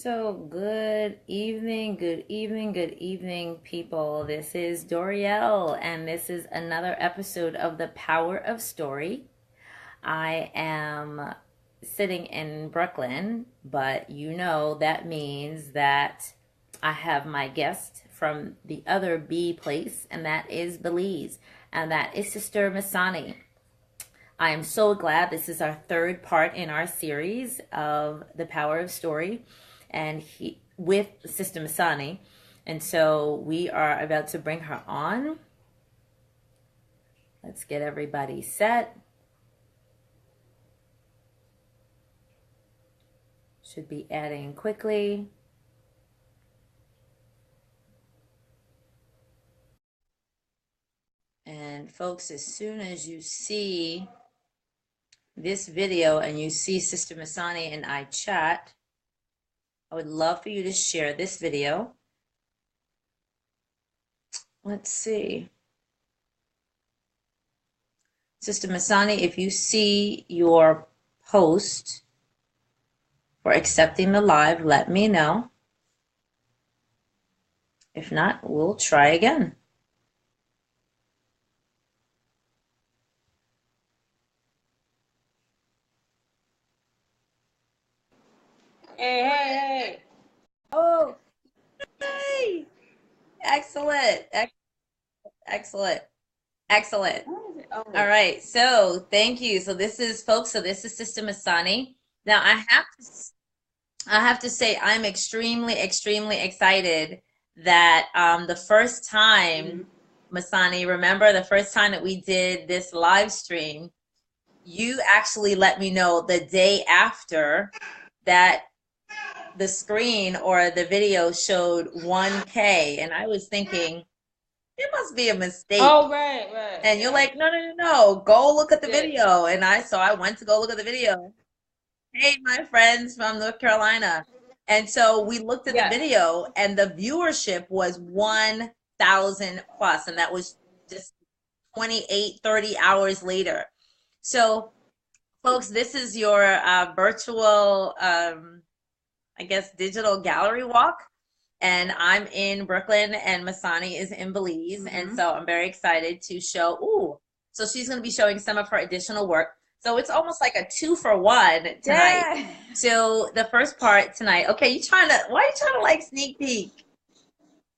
So, good evening, good evening, good evening, people. This is Dorielle, and this is another episode of the Power of Story. I am sitting in Brooklyn, but you know that means that I have my guest from the other B place, and that is Belize, and that is Sister Masani. I am so glad this is our third part in our series of the Power of Story, and he with Sister Masani, and so we are about to bring her on. Let's get everybody set. Should be adding quickly. And folks, as soon as you see this video and you see Sister Masani and I chat, I would love for you to share this video. Let's see. Sister Masani, if you see your post for accepting the live, let me know. If not, we'll try again. Hey, hey, hey. Oh, yay! Excellent. Excellent. Excellent. Oh. All right. So thank you. So this is, folks, so this is Sister Masani. Now I have to say I'm extremely, extremely excited that the first time, Masani, remember the first time that we did this live stream, you actually let me know the day after that the screen or the video showed 1K, and I was thinking it must be a mistake. Oh, right. And you're like, no, go look at the video. And I went to go look at the video. Hey, my friends from North Carolina. And so we looked at the video, and the viewership was 1,000 plus, and that was just 28, 30 hours later. So, folks, this is your virtual, I guess, digital gallery walk. And I'm in Brooklyn, and Masani is in Belize. And so I'm very excited to show, so she's going to be showing some of her additional work. So it's almost like a 2-for-1 tonight. Yeah. So the first part tonight, okay, why are you trying to like sneak peek?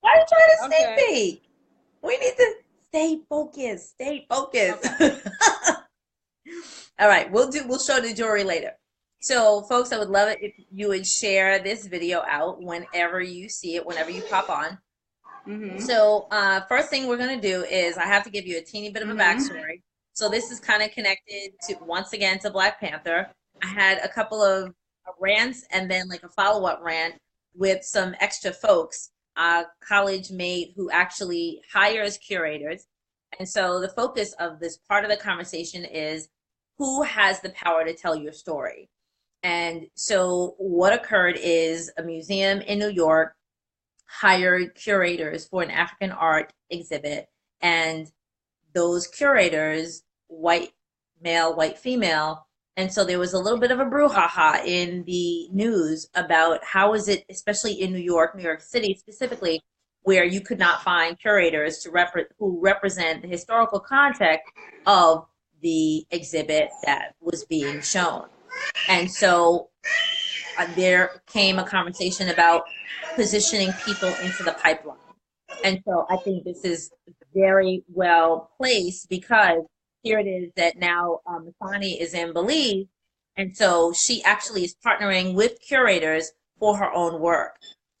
Why are you trying to sneak peek? We need to stay focused, Okay. All right, we'll show the jewelry later. So folks, I would love it if you would share this video out whenever you see it, whenever you pop on. So first thing we're going to do is I have to give you a teeny bit of a backstory. So this is kind of connected to, once again, to Black Panther. I had a couple of rants and then like a follow-up rant with some extra folks, college mate who actually hires curators. And so the focus of this part of the conversation is who has the power to tell your story. And so what occurred is a museum in New York hired curators for an African art exhibit, and those curators, white male, white female, and so there was a little bit of a brouhaha in the news about how is it, especially in New York City specifically, where you could not find curators who represent the historical context of the exhibit that was being shown. And so there came a conversation about positioning people into the pipeline. And so I think this is very well placed because here it is that now Masani is in Belize. And so she actually is partnering with curators for her own work.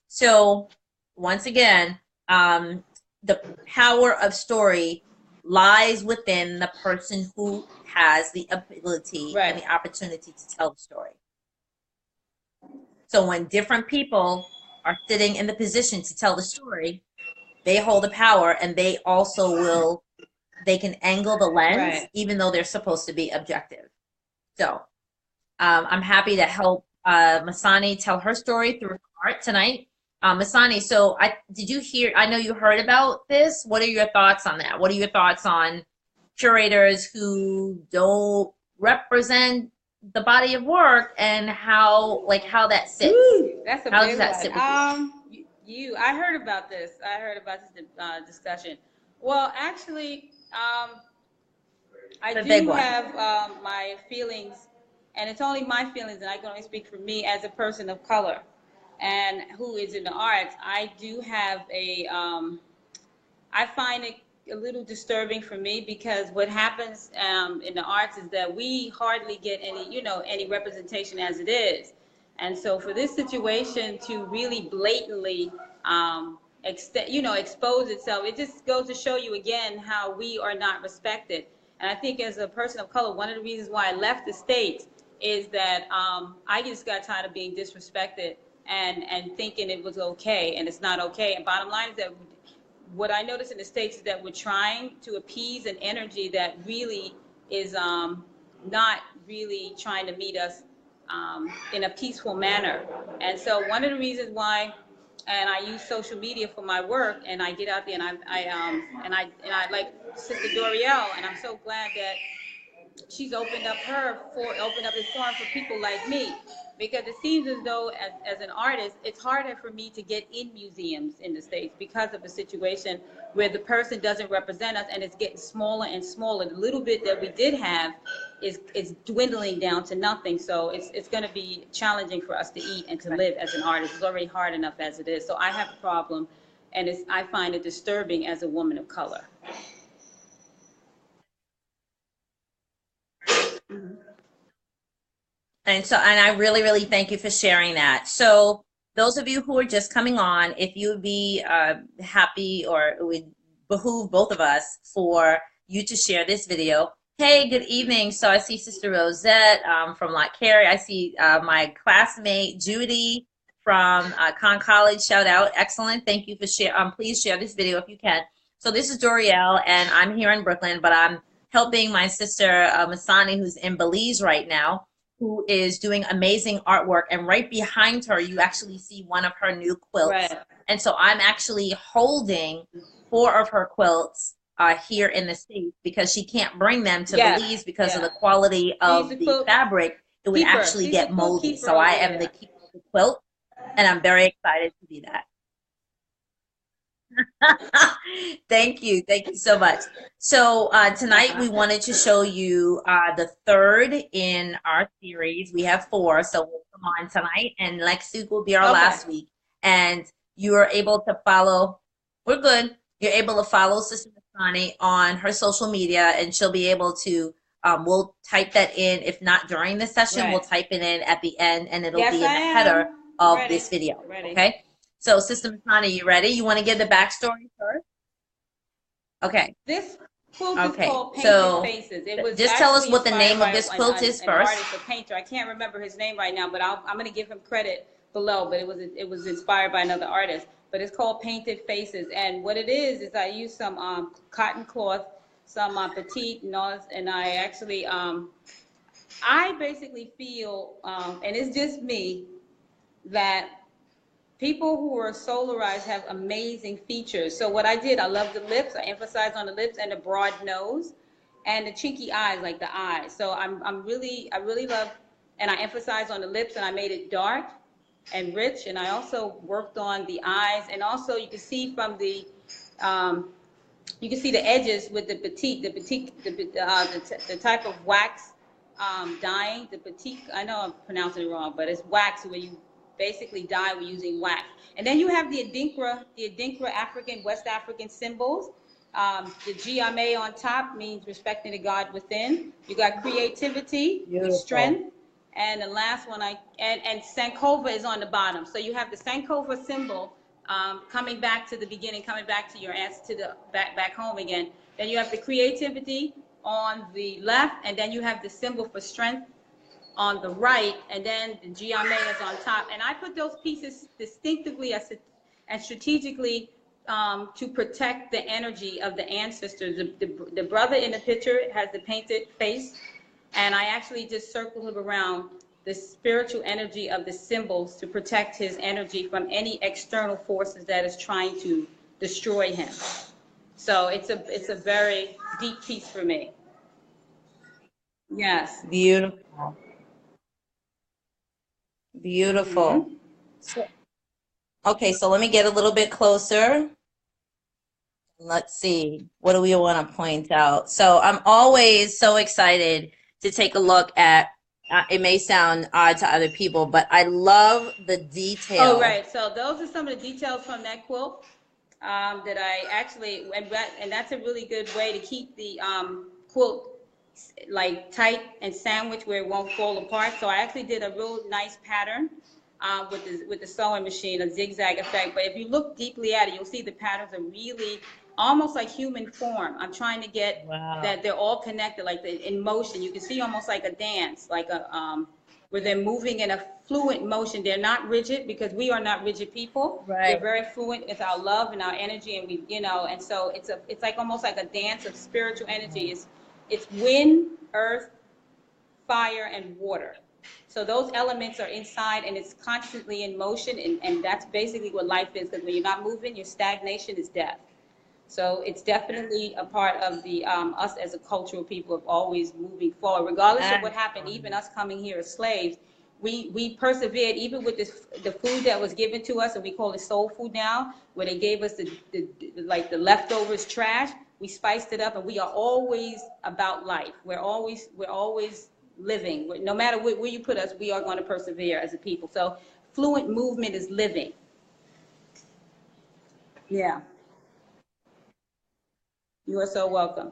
So once again, the power of story lies within the person who has the ability and the opportunity to tell the story. So when different people are sitting in the position to tell the story, they hold the power, and they also they can angle the lens, even though they're supposed to be objective. So I'm happy to help Masani tell her story through art tonight. Masani, so did you hear, I know you heard about this. What are your thoughts on that? What are your thoughts on curators who don't represent the body of work and how that sits. Ooh, that's a How big does that one. sit with I heard about this. I heard about this discussion. Well, actually, I the big do one? have my feelings, and it's only my feelings, and I can only speak for me as a person of color and who is in the arts. I do have I find it a little disturbing for me because what happens in the arts is that we hardly get any, any representation as it is. And so for this situation to really blatantly, expose itself, it just goes to show you again how we are not respected. And I think as a person of color, one of the reasons why I left the States is that I just got tired of being disrespected and thinking it was okay, and it's not okay. And bottom line is that what I notice in the States is that we're trying to appease an energy that really is not really trying to meet us in a peaceful manner. And so one of the reasons why, and I use social media for my work, and I get out there and I like Sister Dorielle, and I'm so glad that she's opened up this forum for people like me, because it seems as though as an artist it's harder for me to get in museums in the States because of the situation where the person doesn't represent us and it's getting smaller and smaller. The little bit that we did have is dwindling down to nothing. So it's going to be challenging for us to eat and to live as an artist. It's already hard enough as it is. So I have a problem, and I find it disturbing as a woman of color. And I really, really thank you for sharing that. So, those of you who are just coming on, if you would be happy, or it would behoove both of us for you to share this video. Hey, good evening. So, I see Sister Rosette from Lot Carey. I see my classmate Judy from Con College. Shout out. Excellent. Thank you for sharing. Please share this video if you can. So, this is Dorielle, and I'm here in Brooklyn, but I'm helping my sister Masani, who's in Belize right now, who is doing amazing artwork. And right behind her, you actually see one of her new quilts. Right. And so I'm actually holding 4 of her quilts here in the States because she can't bring them to Belize because of the quality of the fabric. It would actually get moldy. So I am the keeper of the quilt, and I'm very excited to be that. Thank you. Thank you so much. So tonight we wanted to show you the third in our series. We have 4, so we'll come on tonight, and next week will be our last week. And you are able to follow, we're good. You're able to follow Sister Masani on her social media, and she'll be able to, we'll type that in. If not during the session, we'll type it in at the end, and it'll be in the header of this video. Okay? So, Sister Masani, you ready? You want to give the backstory first? Okay. This quilt is called Painted Faces. It was just tell us what the name of this quilt is first. An artist, a painter. I can't remember his name right now, but I'm going to give him credit below. But it was inspired by another artist. But it's called Painted Faces, and what it is I use some cotton cloth, some petite, and I actually I basically feel, and it's just me, that people who are solarized have amazing features. So what I did, I love the lips. I emphasized on the lips and the broad nose and the cheeky eyes, like the eyes. So I really love, and I emphasized on the lips, and I made it dark and rich. And I also worked on the eyes, and also you can see from the, you can see the edges with the type of wax dyeing, the batik. I know I'm pronouncing it wrong, but it's wax where you basically dye with using wax. And then you have the Adinkra African, West African symbols. The GMA on top means respecting the God within. You got creativity, strength, and the last one and Sankova is on the bottom. So you have the Sankova symbol coming back to the beginning, coming back to your answer to the back home again. Then you have the creativity on the left, and then you have the symbol for strength on the right, and then the GMA is on top. And I put those pieces distinctively and strategically to protect the energy of the ancestors. The brother in the picture has the painted face, and I actually just circled him around the spiritual energy of the symbols to protect his energy from any external forces that is trying to destroy him. So it's a very deep piece for me. Yes. Beautiful. Beautiful. So, okay, so let me get a little bit closer. Let's see. What do we want to point out? So I'm always so excited to take a look at, it may sound odd to other people, but I love the Oh, detail. right. So those are some of the details from that quilt that I actually, and that's a really good way to keep the quilt like tight and sandwiched where it won't fall apart. So I actually did a real nice pattern with the sewing machine, a zigzag effect. But if you look deeply at it, you'll see the patterns are really almost like human form. I'm trying to get Wow. that they're all connected, like in motion. You can see almost like a dance, like a where they're moving in a fluent motion. They're not rigid because we are not rigid people. We're Right. very fluent with our love and our energy, and we, and so it's like almost like a dance of spiritual energy. It's wind, earth, fire, and water. So those elements are inside, and it's constantly in motion, and that's basically what life is. Because when you're not moving, your stagnation is death. So it's definitely a part of the us as a cultural people of always moving forward, regardless of what happened. Even us coming here as slaves, we persevered even with the food that was given to us, and we call it soul food now, where they gave us the leftovers trash. We spiced it up, and we are always about life. We're always living. No matter where you put us, we are going to persevere as a people. So fluent movement is living. Yeah, you are so welcome.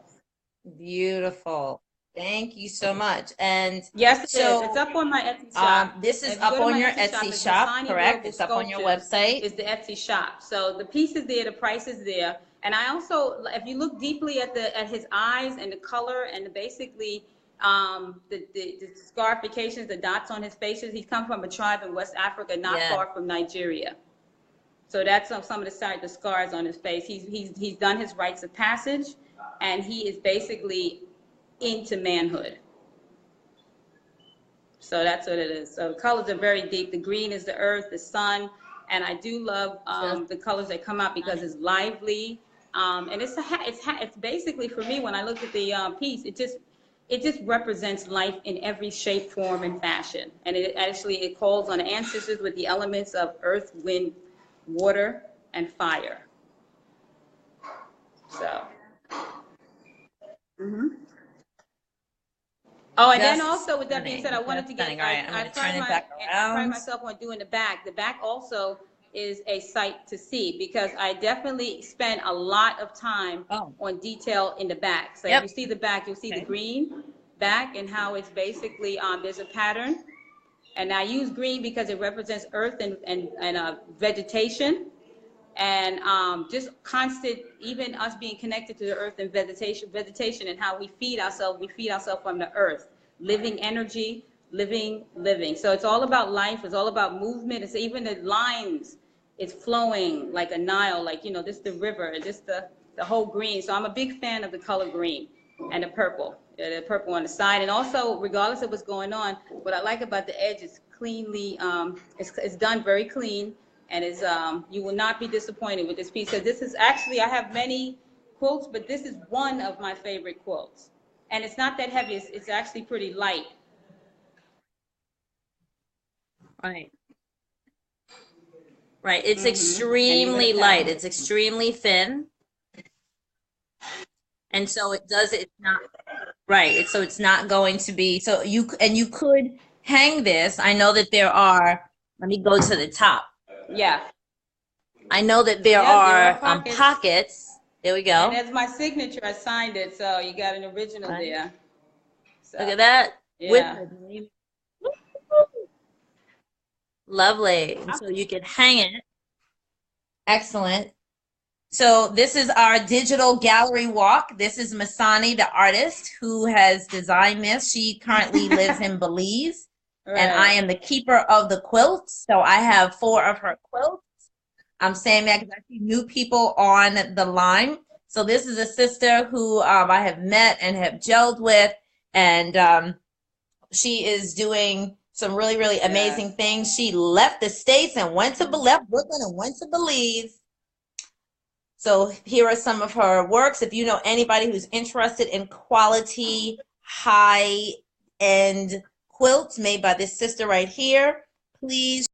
Beautiful. Thank you so much. And Yes, it is. It's so up on my Etsy shop. this is If you up go to on my your Etsy shop, Etsy it's shop, Masani correct? Global It's up on your Sculptures website. is the Etsy shop. So the piece is there, the price is there. And I also, if you look deeply at his eyes and the color and basically the scarifications, the dots on his faces, he's come from a tribe in West Africa, not Yeah. far from Nigeria. So that's some of the scars on his face. He's done his rites of passage, and he is basically into manhood. So that's what it is. So the colors are very deep. The green is the earth, the sun, and I do love Just the colors that come out because it's lively. And it's basically for me when I look at the piece, it just represents life in every shape, form, and fashion. And it calls on ancestors with the elements of earth, wind, water, and fire. So. Oh, and then just also with that being said, stunning. I wanted Just to stunning. get, All right, I'm I going to turn it back pride around. myself on doing the back. The back also is a sight to see because I definitely spent a lot of time Oh, on detail in the back. So if yep. you see the back, you'll see the Okay. green back and how it's basically, there's a pattern. And I use green because it represents earth and vegetation and just constant, even us being connected to the earth and vegetation and how we feed ourselves from the earth, living energy, living. So it's all about life, it's all about movement, it's even the lines, it's flowing like a Nile, like, this the river, this the whole green. So I'm a big fan of the color green and the purple on the side. And also, regardless of what's going on, what I like about the edge is cleanly, it's done very clean, and is you will not be disappointed with this piece because this is actually, I have many quilts, but this is one of my favorite quilts, and it's not that heavy. It's actually pretty light. Right. Right. It's And even the extremely light. pattern. It's extremely thin. And so it's not right. So it's not going to be, so you could hang this. I know that there are, let me go to the top. Yeah. I know that there Yep, there are are pockets. pockets. There we And go. that's my signature. I signed it, so you got an original Right. there. Look So at that. With yeah. lovely. And so you can hang it. Excellent. So this is our digital gallery walk. This is Masani, the artist who has designed this. She currently lives in Belize, and I Right. am the keeper of the quilts. So I have 4 of her quilts. I'm saying that because I see new people on the line. So this is a sister who I have met and have gelled with, and she is doing some really, really amazing Yes. things. She left the States and left Brooklyn and went to Belize. So here are some of her works. If you know anybody who's interested in quality, high-end quilts made by this sister right here, please